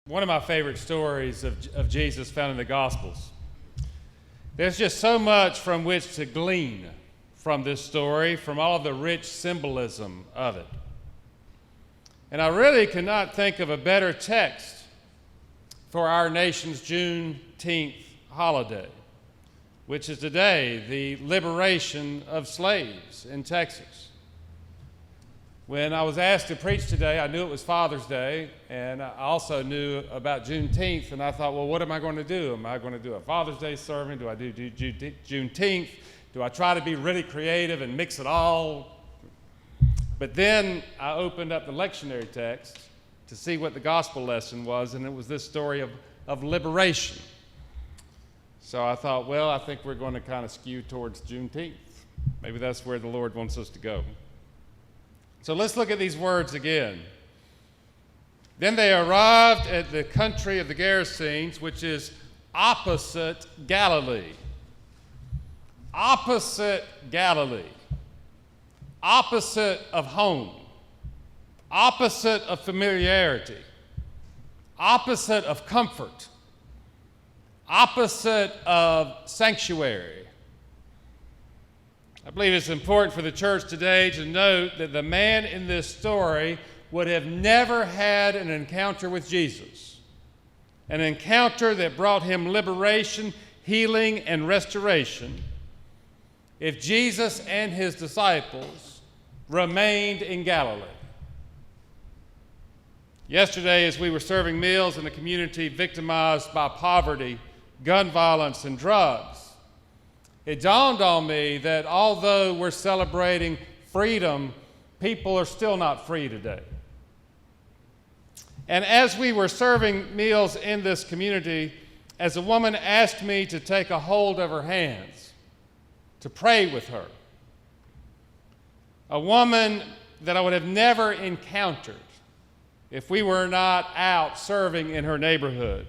One of my favorite stories of Jesus found in the Gospels. There's just so much from which to glean from this story, from all of the rich symbolism of it. And I really cannot think of a better text for our nation's Juneteenth holiday, which is today the liberation of slaves in Texas. When I was asked to preach today, I knew it was Father's Day, and I also knew about Juneteenth, and I thought, well, what am I going to do? Am I going to do a Father's Day sermon? Do I do Juneteenth? Do I try to be really creative and mix it all? But then I opened up the lectionary text to see what the gospel lesson was, and it was this story of liberation. So I thought, well, I think we're going to kind of skew towards Juneteenth. Maybe that's where the Lord wants us to go. So let's look at these words again. Then they arrived at the country of the Gerasenes, which is opposite Galilee. Opposite Galilee. Opposite of home. Opposite of familiarity. Opposite of comfort. Opposite of sanctuary. I believe it's important for the church today to note that the man in this story would have never had an encounter with Jesus, an encounter that brought him liberation, healing, and restoration, if Jesus and his disciples remained in Galilee. Yesterday, as we were serving meals in a community victimized by poverty, gun violence, and drugs, it dawned on me that although we're celebrating freedom, people are still not free today. And as we were serving meals in this community, as a woman asked me to take a hold of her hands, to pray with her, a woman that I would have never encountered if we were not out serving in her neighborhood,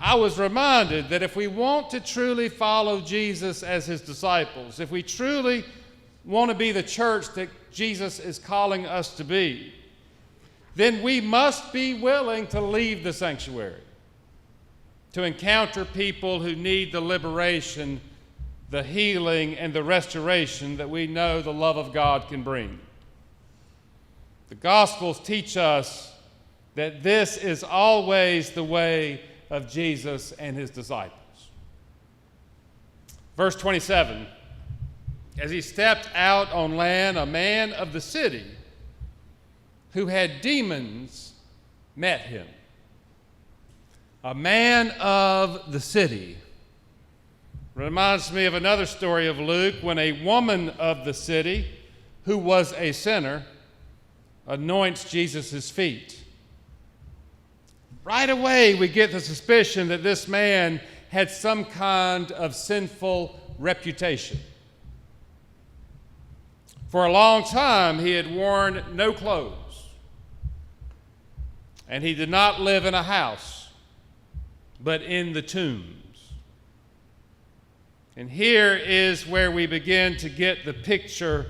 I was reminded that if we want to truly follow Jesus as his disciples, if we truly want to be the church that Jesus is calling us to be, then we must be willing to leave the sanctuary, to encounter people who need the liberation, the healing, and the restoration that we know the love of God can bring. The Gospels teach us that this is always the way of Jesus and his disciples. Verse 27, as he stepped out on land, a man of the city who had demons met him. A man of the city. Reminds me of another story of Luke when a woman of the city who was a sinner anoints Jesus' feet. Right away, we get the suspicion that this man had some kind of sinful reputation. For a long time, he had worn no clothes, and he did not live in a house, but in the tombs. And here is where we begin to get the picture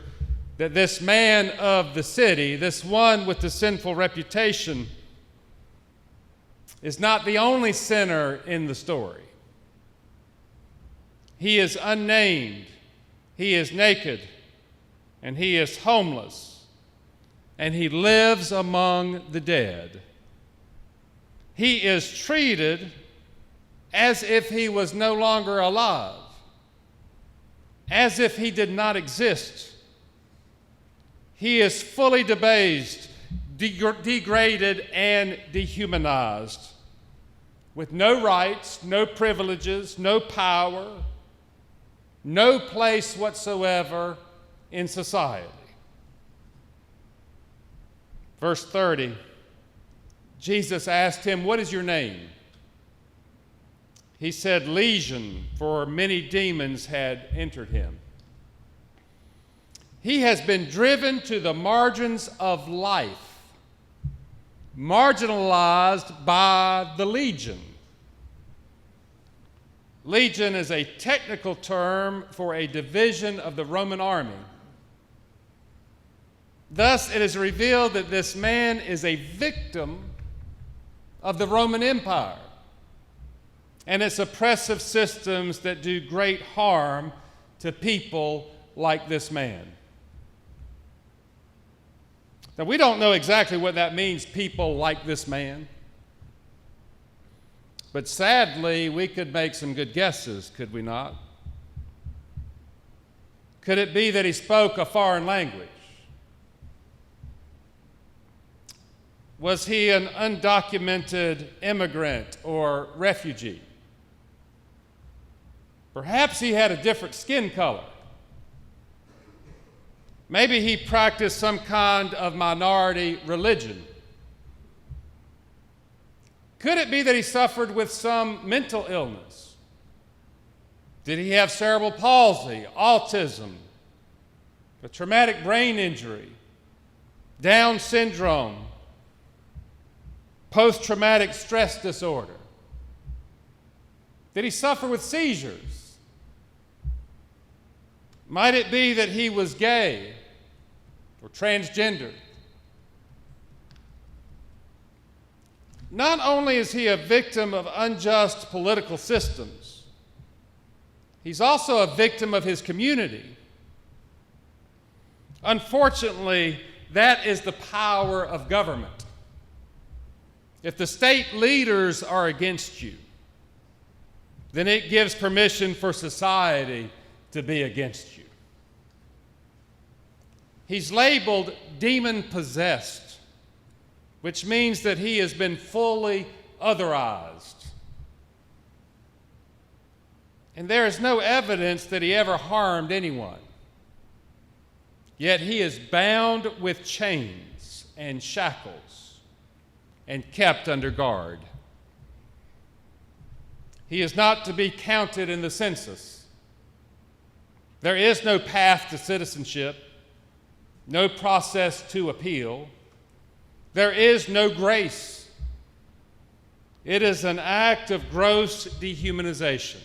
that this man of the city, this one with the sinful reputation, is not the only sinner in the story. He is unnamed, he is naked, and he is homeless, and he lives among the dead. He is treated as if he was no longer alive, as if he did not exist. He is fully debased, degraded, and dehumanized, with no rights, no privileges, no power, no place whatsoever in society. Verse 30, Jesus asked him, "What is your name?" He said, "Legion," for many demons had entered him. He has been driven to the margins of life, marginalized by the legion. Legion is a technical term for a division of the Roman army. Thus, it is revealed that this man is a victim of the Roman Empire and its oppressive systems that do great harm to people like this man. Now, we don't know exactly what that means, people like this man. But sadly, we could make some good guesses, could we not? Could it be that he spoke a foreign language? Was he an undocumented immigrant or refugee? Perhaps he had a different skin color. Maybe he practiced some kind of minority religion. Could it be that he suffered with some mental illness? Did he have cerebral palsy, autism, a traumatic brain injury, Down syndrome, post-traumatic stress disorder? Did he suffer with seizures? Might it be that he was gay or transgender? Not only is he a victim of unjust political systems, he's also a victim of his community. Unfortunately, that is the power of government. If the state leaders are against you, then it gives permission for society to be against you. He's labeled demon-possessed, which means that he has been fully otherized. And there is no evidence that he ever harmed anyone. Yet he is bound with chains and shackles and kept under guard. He is not to be counted in the census. There is no path to citizenship, no process to appeal. There is no grace. It is an act of gross dehumanization.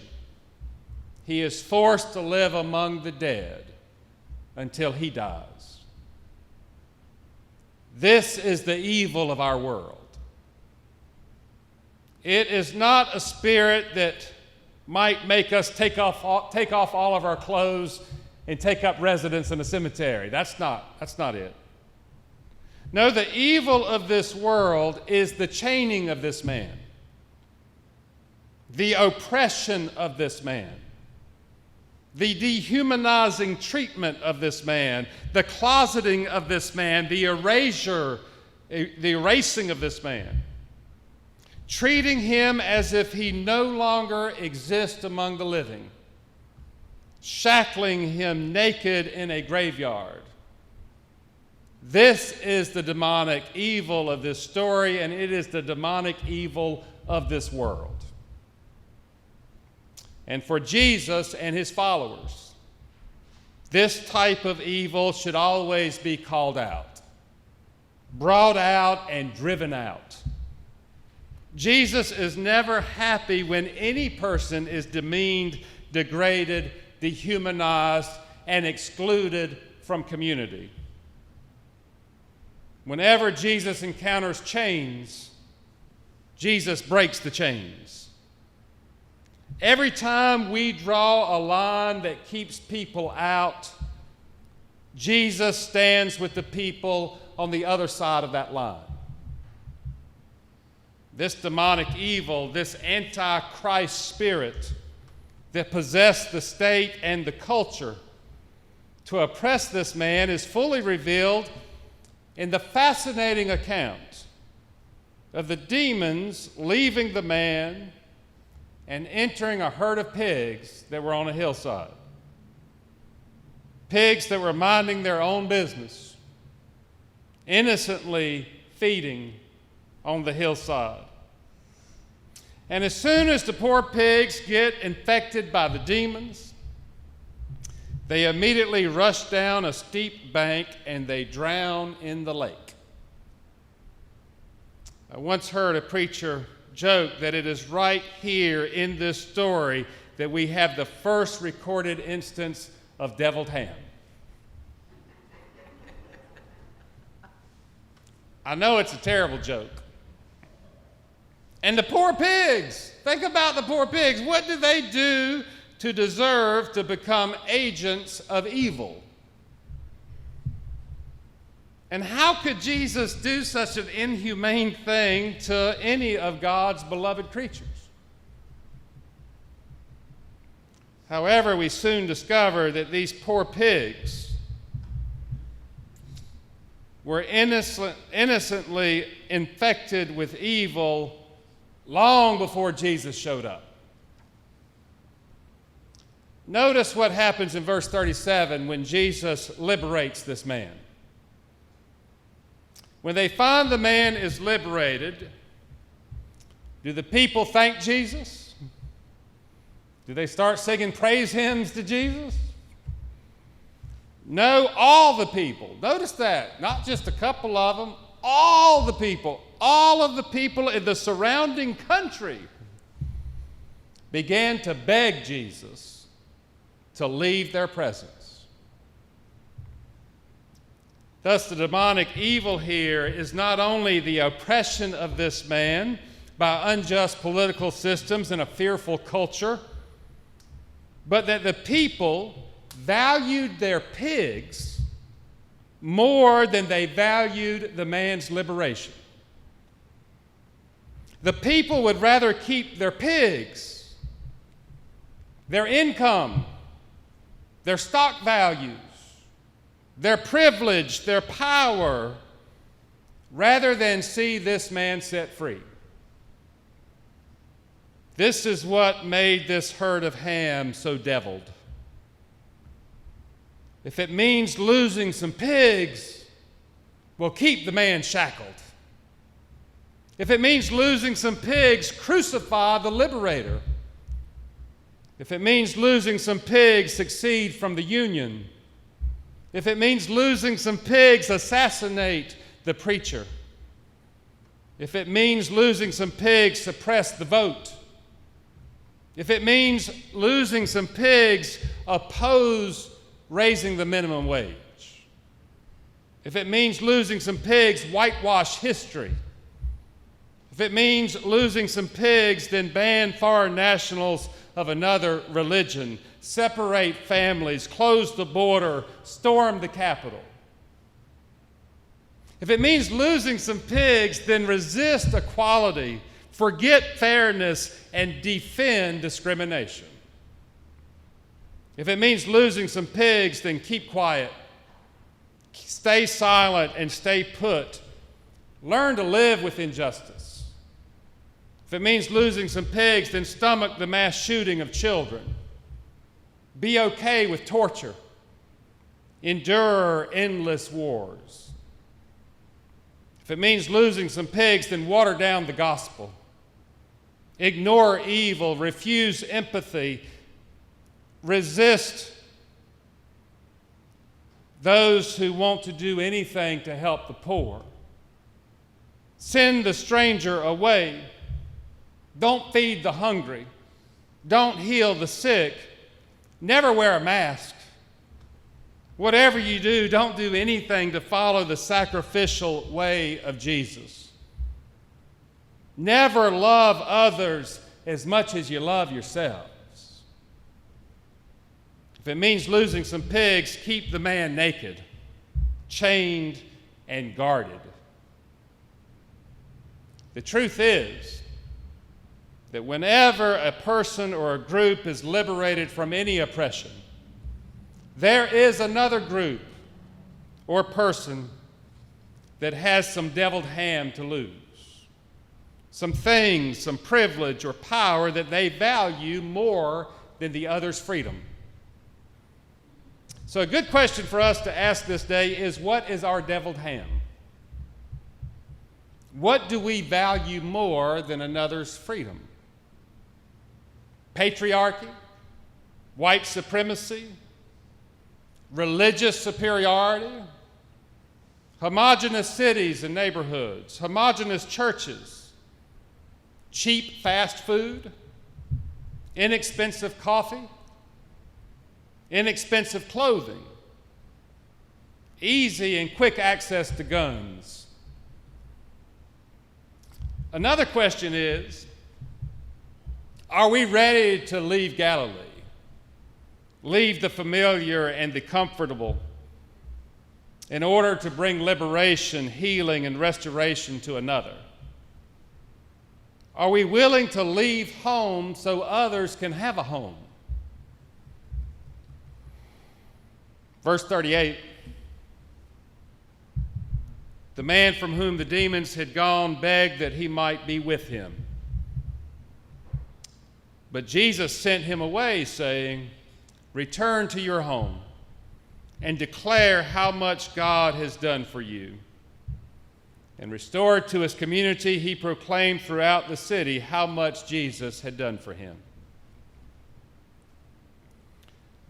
He is forced to live among the dead until he dies. This is the evil of our world. It is not a spirit that might make us take off all of our clothes and take up residence in a cemetery. That's not it. No, the evil of this world is the chaining of this man, the oppression of this man, the dehumanizing treatment of this man, the closeting of this man, the erasing of this man, treating him as if he no longer exists among the living, shackling him naked in a graveyard. This is the demonic evil of this story, and it is the demonic evil of this world. And for Jesus and his followers, this type of evil should always be called out, brought out, and driven out. Jesus is never happy when any person is demeaned, degraded, dehumanized, and excluded from community. Whenever Jesus encounters chains, Jesus breaks the chains. Every time we draw a line that keeps people out, Jesus stands with the people on the other side of that line. This demonic evil, this anti-Christ spirit that possessed the state and the culture to oppress this man is fully revealed in the fascinating account of the demons leaving the man and entering a herd of pigs that were on a hillside. Pigs that were minding their own business, innocently feeding on the hillside. And as soon as the poor pigs get infected by the demons, they immediately rush down a steep bank and they drown in the lake. I once heard a preacher joke that it is right here in this story that we have the first recorded instance of deviled ham. I know it's a terrible joke, And the poor pigs, think about the poor pigs. What did they do to deserve to become agents of evil? And how could Jesus do such an inhumane thing to any of God's beloved creatures? However, we soon discover that these poor pigs were innocently infected with evil long before Jesus showed up. Notice what happens in verse 37 when Jesus liberates this man. When they find the man is liberated, do the people thank Jesus? Do they start singing praise hymns to Jesus? No, all the people. Notice that. Not just a couple of them. All the people in the surrounding country began to beg Jesus to leave their presence. Thus, the demonic evil here is not only the oppression of this man by unjust political systems and a fearful culture, but that the people valued their pigs more than they valued the man's liberation. The people would rather keep their pigs, their income, their stock values, their privilege, their power, rather than see this man set free. This is what made this herd of Ham so deviled. If it means losing some pigs, we'll keep the man shackled. If it means losing some pigs, crucify the liberator. If it means losing some pigs, succeed from the union. If it means losing some pigs, assassinate the preacher. If it means losing some pigs, suppress the vote. If it means losing some pigs, oppose raising the minimum wage. If it means losing some pigs, whitewash history. If it means losing some pigs, then ban foreign nationals of another religion, separate families, close the border, storm the Capitol. If it means losing some pigs, then resist equality, forget fairness, and defend discrimination. If it means losing some pigs, then keep quiet, stay silent, and stay put. Learn to live with injustice. If it means losing some pigs, then stomach the mass shooting of children. Be okay with torture. Endure endless wars. If it means losing some pigs, then water down the gospel. Ignore evil, refuse empathy, resist those who want to do anything to help the poor. Send the stranger away. Don't feed the hungry. Don't heal the sick. Never wear a mask. Whatever you do, don't do anything to follow the sacrificial way of Jesus. Never love others as much as you love yourselves. If it means losing some pigs, keep the man naked, chained, and guarded. The truth is that whenever a person or a group is liberated from any oppression, there is another group or person that has some deviled ham to lose, some things, some privilege or power that they value more than the other's freedom. So a good question for us to ask this day is, what is our deviled ham? What do we value more than another's freedom? Patriarchy, white supremacy, religious superiority, homogeneous cities and neighborhoods, homogeneous churches, cheap fast food, inexpensive coffee, inexpensive clothing, easy and quick access to guns. Another question is, are we ready to leave Galilee? Leave the familiar and the comfortable in order to bring liberation, healing, and restoration to another? Are we willing to leave home so others can have a home? Verse 38, the man from whom the demons had gone begged that he might be with him. But Jesus sent him away, saying, "Return to your home and declare how much God has done for you." And restored to his community, he proclaimed throughout the city how much Jesus had done for him.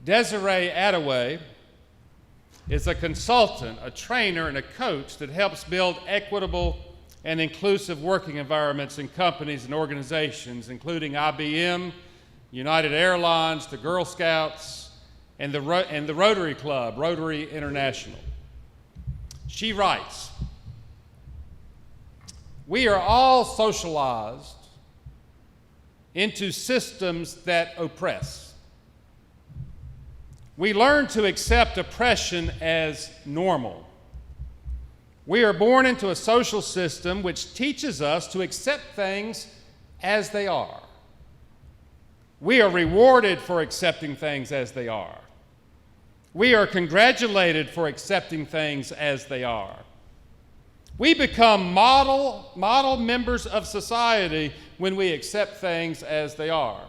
Desiree Attaway is a consultant, a trainer, and a coach that helps build equitable and inclusive working environments in companies and organizations, including IBM, United Airlines, the Girl Scouts, and the Rotary Club, Rotary International. She writes, "We are all socialized into systems that oppress. We learn to accept oppression as normal. We are born into a social system which teaches us to accept things as they are. We are rewarded for accepting things as they are. We are congratulated for accepting things as they are. We become model members of society when we accept things as they are.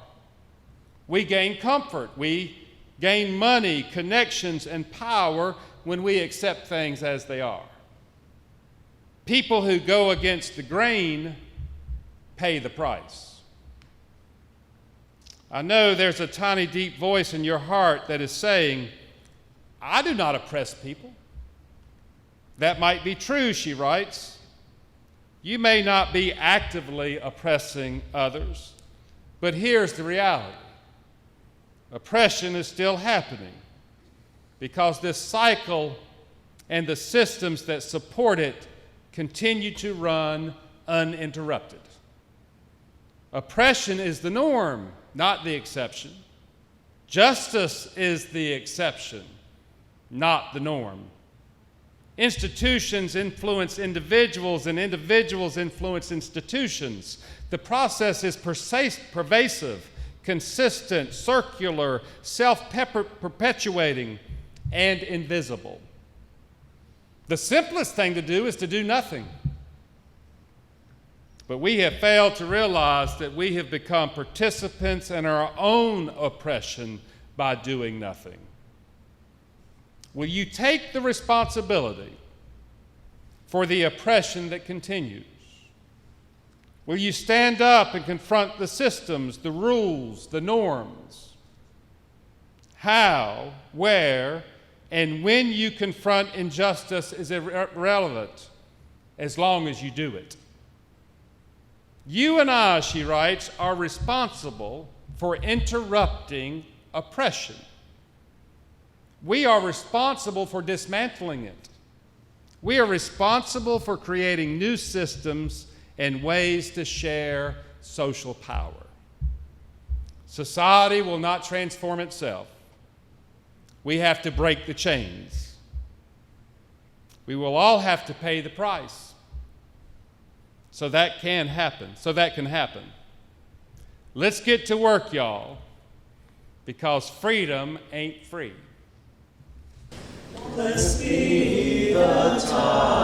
We gain comfort. We gain money, connections, and power when we accept things as they are. People who go against the grain pay the price." I know there's a tiny, deep voice in your heart that is saying, "I do not oppress people." That might be true, she writes. You may not be actively oppressing others, but here's the reality. Oppression is still happening because this cycle and the systems that support it continue to run uninterrupted. Oppression is the norm, not the exception. Justice is the exception, not the norm. Institutions influence individuals, and individuals influence institutions. The process is pervasive, consistent, circular, self-perpetuating, and invisible. The simplest thing to do is to do nothing. But we have failed to realize that we have become participants in our own oppression by doing nothing. Will you take the responsibility for the oppression that continues? Will you stand up and confront the systems, the rules, the norms? How, where, and when you confront injustice is irrelevant as long as you do it. You and I, she writes, are responsible for interrupting oppression. We are responsible for dismantling it. We are responsible for creating new systems and ways to share social power. Society will not transform itself. We have to break the chains. We will all have to pay the price. So that can happen. Let's get to work, y'all, because freedom ain't free. Let's be the time.